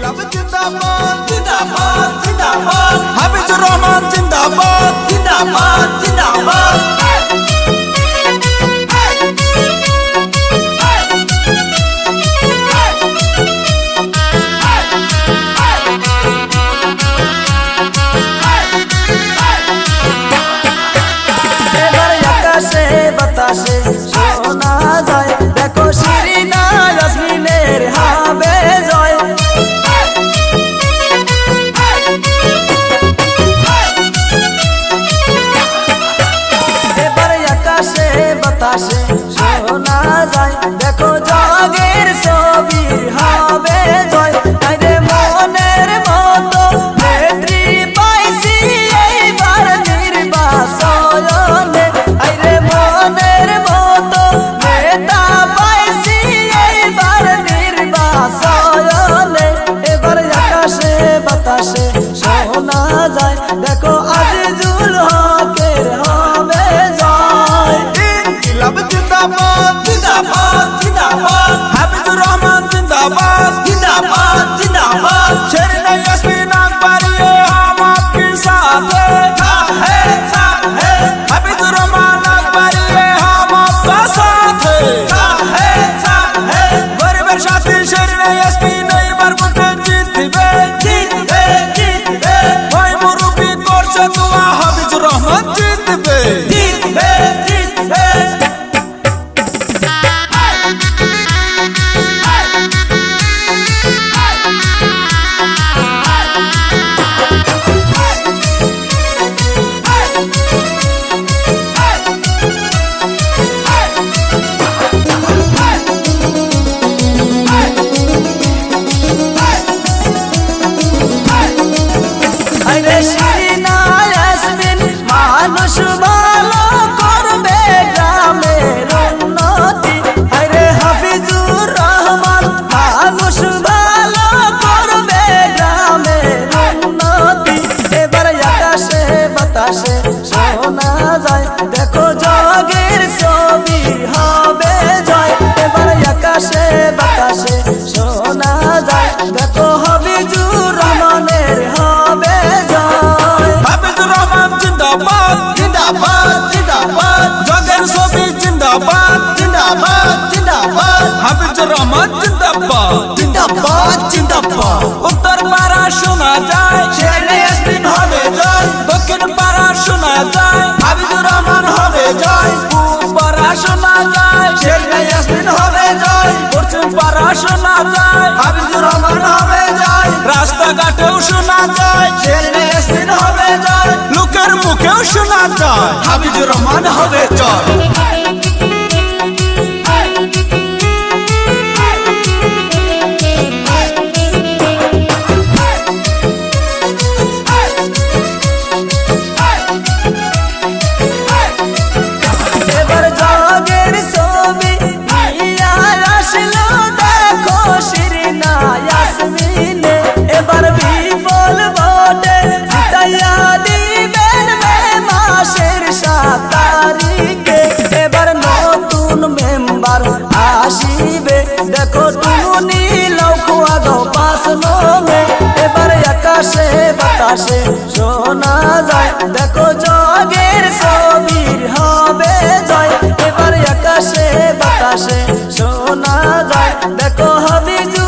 ইনকিলাব জিন্দাবাদ জিন্দাবাদ জিন্দাবাদ হাফিজুর রহমান জিন্দাবাদ জিন্দাবাদ জিন্দাবাদ এবার আকাশে বাতাসে শোনা যায় দেখো শিরিনা ইয়াসমিনের হবে জয় এবার আকাশে বাতাসে শোনা যায় দেখো জগের ছবি হবে জয় আরে মনের মতো নেত্রী পাইছি এইবার নির্বাচনে আরে মনের মতো নেতা পাইছি এইবার নির্বাচনে এবার আকাশে বাতাসে শোনা যায় দেখো আজিজুল হকের হবে জয় ইনকিলাব জিন্দাবাদ জিন্দাবাদ জিন্দাবাদ হাফিজুর রহমান জিন্দাবাদ जिंदाबाद जिंदाबाद शेरना यास्मीन अकबरी हम आपके साथ है हाफिजुर रहमान अकबरी हम आपका साथ है गरीबेर साथी शेरना यास्मीन एबार बोलते জিতবে জিতবে জিতবে ওই মুরব্বি করছে দোয়া হাফিজুর রহমান জিতবে জিতবে জিতবে আরে শিরিনা ইয়াসমিন মানুষ ভালো করবে গ্রামের উন্নতি আরে হাফিজুর রহমান মানুষ ভালো করবে গ্রামের উন্নতি এবার আকাশে বাতাসে শোনা যায় দেখো জগের ছবি হবে জয় এবার আকাশে বাতাসে শোনা যায় দেখো হাফিজুর রহমানের হবে জয় হাফিজুর রহমান জিন্দাবাদ জিন্দাবাদ জিন্দাবাদ জগের ছবি জিন্দাবাদ জিন্দাবাদ জিন্দাবাদ হাফিজুর রহমান জিন্দাবাদ জিন্দাবাদ জিন্দাবাদ উত্তর পাড়া শোনা যায় শেরনা ইয়াসমিন হবে জয় দক্ষিণ পাড়া শোনা যায় হাফিজুর রহমান হবে জয় পূব পাড়া শোনা যায় শেরনা ইয়াসমিন হবে জয় পশ্চিম পাড়া শোনা যায় হাফিজুর রহমান হবে জয় রাস্তাঘাটেও শোনা যায় শেরনা ইয়াসমিন হবে জয় লোকের মুখেও শোনা যায় হাফিজুর রহমান হবে জয় এবার জগের ছবি নিয়া আসলো দেখো শিরিনা ইয়াসমিনে এবার বিপুল ভোটে জিতাইয়া দিবেন মে মাসের 7 তারিখে এবার নতুন মেম্বার আসিবে দেখো টুনি লৌকুয়া গো 5 নমে এবার আকাশে বাতাসে শোনা যায় দেখো জগের ছবির হবে জয় এবার আকাশে বাতাসে শোনা যায় দেখো হাফিজুর